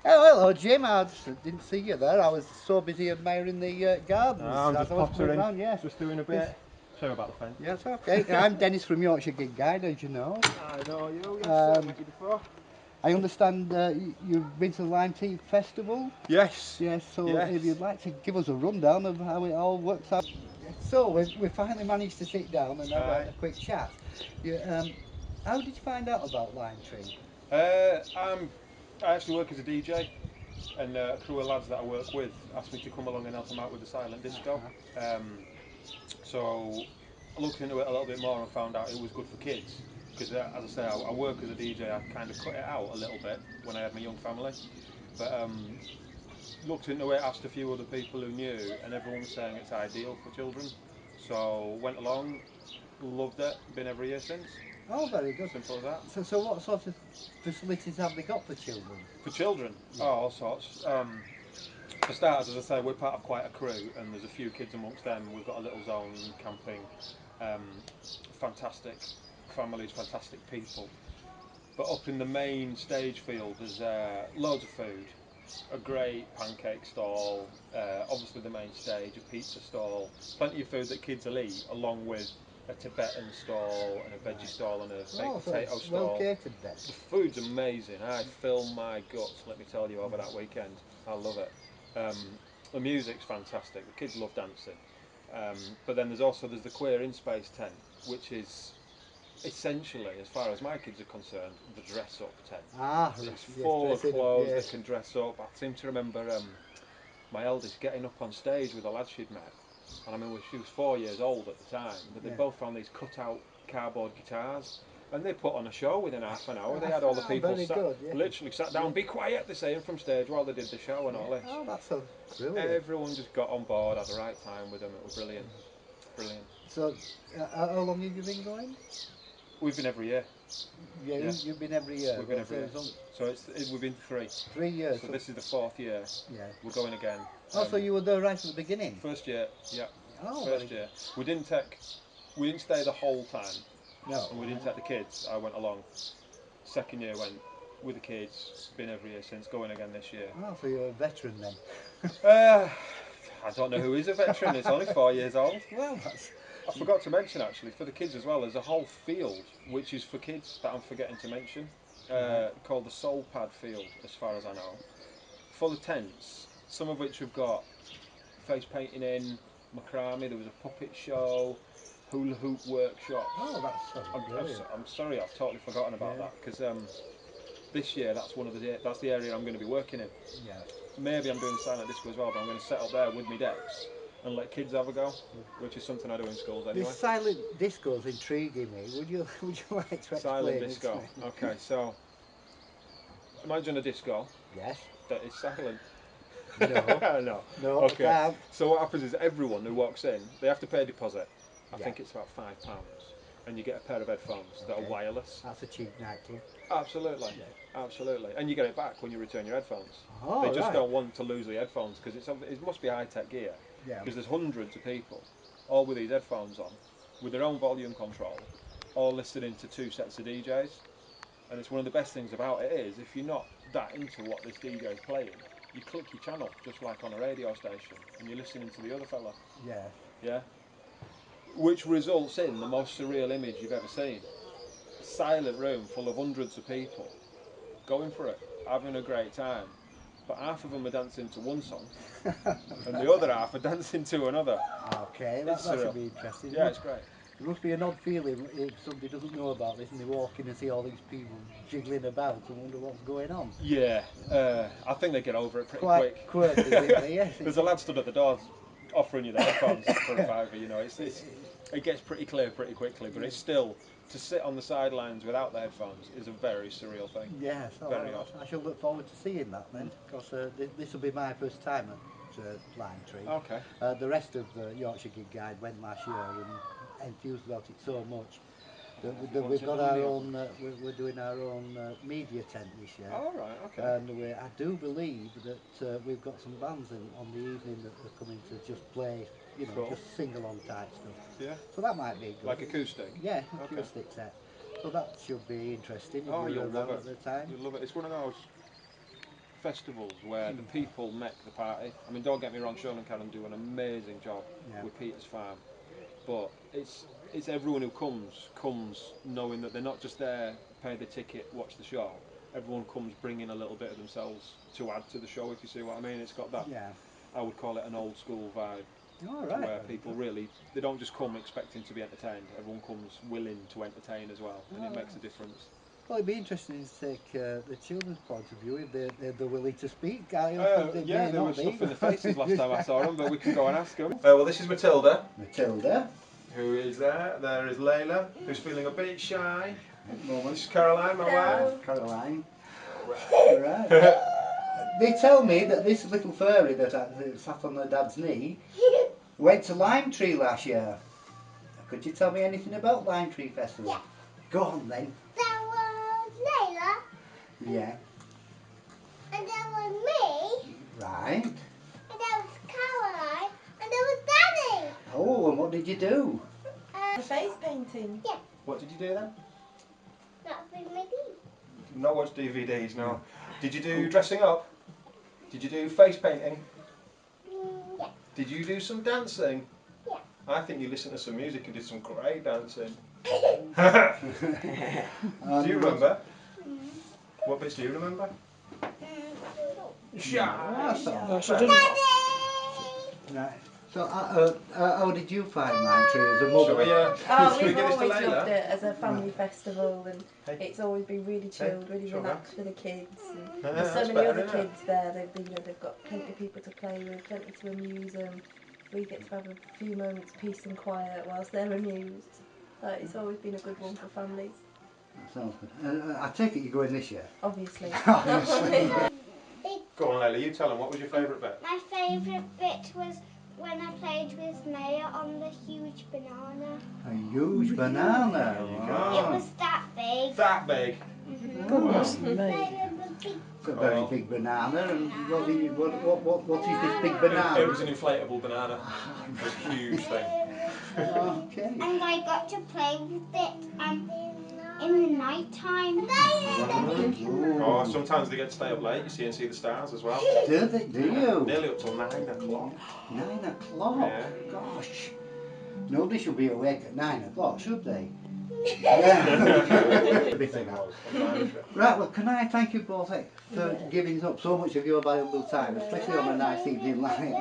Oh, hello, Jim. I just didn't see you there. I was so busy admiring the gardens. No, I'm As just I was coming pottering, round, yes. just doing a bit. Sorry about the fence. Yes, okay. I'm Dennis from Yorkshire Gig Guide, as you know. I know you, yes, I've met you before. I understand you've been to the Limetree Festival. Yes. Yes, so Yes. if you'd like to give us a rundown of how it all works out. So we finally managed to sit down and have a quick chat. How did you find out about Limetree? I actually work as a DJ, and a crew of lads that I work with asked me to come along and help them out with the silent disco. So I looked into it a little bit more and found out it was good for kids. Because as I say, I work as a DJ. I kind of cut it out a little bit when I had my young family, but looked into it, asked a few other people who knew, and everyone was saying it's ideal for children. So went along, loved it, been every year since. Oh, very good. Simple as that. So what sort of facilities have they got for children? For children, all sorts. For starters, as I say, we're part of quite a crew, and there's a few kids amongst them. We've got a little zone, camping, fantastic families, fantastic people. But up in the main stage field, there's loads of food, a great pancake stall, obviously the main stage, a pizza stall, plenty of food that kids will eat, along with a Tibetan stall and a veggie stall and a baked potato it's stall. well catered then. The food's amazing. I film my guts, let me tell you, over that weekend. I love it. The music's fantastic. The kids love dancing. But then there's the queer in space tent, which is essentially, as far as my kids are concerned, the dress up tent. It's full of clothes that can dress up. I seem to remember my eldest getting up on stage with a lad she'd met, and I mean she was 4 years old at the time, but they both found these cut out cardboard guitars, and they put on a show within half an hour. They had all the people literally sat down, be quiet, they're saying, from stage while they did the show and all this. Oh, that's so brilliant. Everyone just got on board, had the right time with them. It was brilliant. Brilliant. So how long have you been going? We've been every year. Yeah, you've been every year. We've been every year. So we've been 3. 3 years. So this is the 4th year. Yeah. We're going again. Oh, so you were there right at the beginning? First year, yeah. Oh, first year. We didn't stay the whole time. No. And we didn't take the kids. I went along. Second year went with the kids. Been every year since. Going again this year. Oh, so you're a veteran then? I don't know who is a veteran. It's only 4 years old. Well, I forgot to mention actually for the kids as well. There's a whole field which is for kids that I'm forgetting to mention. Called the Soul Pad Field, as far as I know. Full of tents. Some of which have got face painting in, macrame. There was a puppet show, hula hoop workshop. Oh, that's brilliant. I'm sorry, I've totally forgotten about that because this year that's the area I'm going to be working in. Yeah. Maybe I'm doing silent disco as well, but I'm going to set up there with my decks and let kids have a go, which is something I do in schools anyway. This silent disco's intriguing me. Would you like to explain silent disco? Okay, so imagine a disco. Yes. That is silent. No. No. Okay. So what happens is everyone who walks in, they have to pay a deposit. I think it's about £5, and you get a pair of headphones that are wireless. That's a cheap nightclub. Absolutely, absolutely, and you get it back when you return your headphones. Oh, they just don't want to lose the headphones because it must be high tech gear. Yeah. Because there's hundreds of people, all with these headphones on, with their own volume control, all listening to 2 sets of DJs. And it's one of the best things about it is if you're not that into what this DJ is playing, you click your channel just like on a radio station and you're listening to the other fella. Yeah. Yeah. Which results in the most surreal image you've ever seen. A silent room full of hundreds of people going for it, having a great time. But half of them are dancing to one song and the other half are dancing to another. Okay, that should be interesting. Yeah, it's great. It must be an odd feeling if somebody doesn't know about this and they walk in and see all these people jiggling about and wonder what's going on. Yeah, I think they get over it pretty quick. Quirky, yes. There's a lad stood at the door offering you the headphones for a fiver. You know, it gets pretty clear pretty quickly, but it's still, to sit on the sidelines without the headphones is a very surreal thing. Yes, very odd. I shall look forward to seeing that then, because this will be my first time at Limetree. Okay. The rest of the Yorkshire Gig Guide went last year and enthused about it so much that we've got our own. We're doing our own media tent this year. Oh, right, okay. And I do believe that we've got some bands on the evening that are coming to just play, just sing along type stuff. Yeah. So that might be good. Like acoustic. Yeah, acoustic set. So that should be interesting if you'll you're love around it. at the time. You'll love it. It's one of those festivals where the people make the party. I mean, don't get me wrong, Sean and Karen do an amazing job with Peter's Farm, but it's everyone who comes knowing that they're not just there, pay the ticket, watch the show. Everyone comes bringing a little bit of themselves to add to the show, if you see what I mean. It's got that, I would call it an old school vibe, where people really, they don't just come expecting to be entertained. Everyone comes willing to entertain as well, and it makes a difference. Well, it'd be interesting to take the children's point of view if they're willing to speak. There was stuff in the faces last time I saw them, but we can go and ask them. Well, this is Matilda. Matilda. Who is there? There is Layla, who's feeling a bit shy. This is Caroline, my wife. Caroline. Right. They tell me that this little furry that sat on her dad's knee went to Limetree last year. Could you tell me anything about Limetree Festival? Yeah. Go on then. There was Layla. Yeah. And there was me. Right. And there was Caroline. And there was Danny. Oh, and what did you do? Face painting. Yeah. What did you do then? Not with my D. Not watch DVDs, no. Did you do dressing up? Did you do face painting? Yeah. Did you do some dancing? Yeah. I think you listened to some music and did some great dancing. Do you remember? What bits do you remember? Yeah, right. So, how did you find Limetree as a mother? Shall we We've give this to always Layla? loved it as a family festival, and it's always been really chilled, really sugar. relaxed for the kids. And Yeah, there's so that's many better, other isn't it? kids there. They've got plenty of people to play with, plenty to amuse them. We get to have a few moments of peace and quiet whilst they're amused. It's always been a good one for families. Sounds good. I take it you're going this year? Obviously. Go on, Layla, you tell them, what was your favourite bit? My favourite bit was when I played with Maya on the huge banana. A huge banana. There you go. It was that big. That big. Goodness me. Maya was big. It's a very big banana. And what is this big banana? It was an inflatable banana. It was a huge thing. Okay. And I got to play with it in the night time. Oh, sometimes they get to stay up late, you see, and see the stars as well. Do you? Nearly up till 9 o'clock. 9 o'clock? Yeah. Gosh. Nobody should be awake at 9 o'clock, should they? Yeah. Right, well, can I thank you both for giving up so much of your valuable time, especially on a nice evening like this.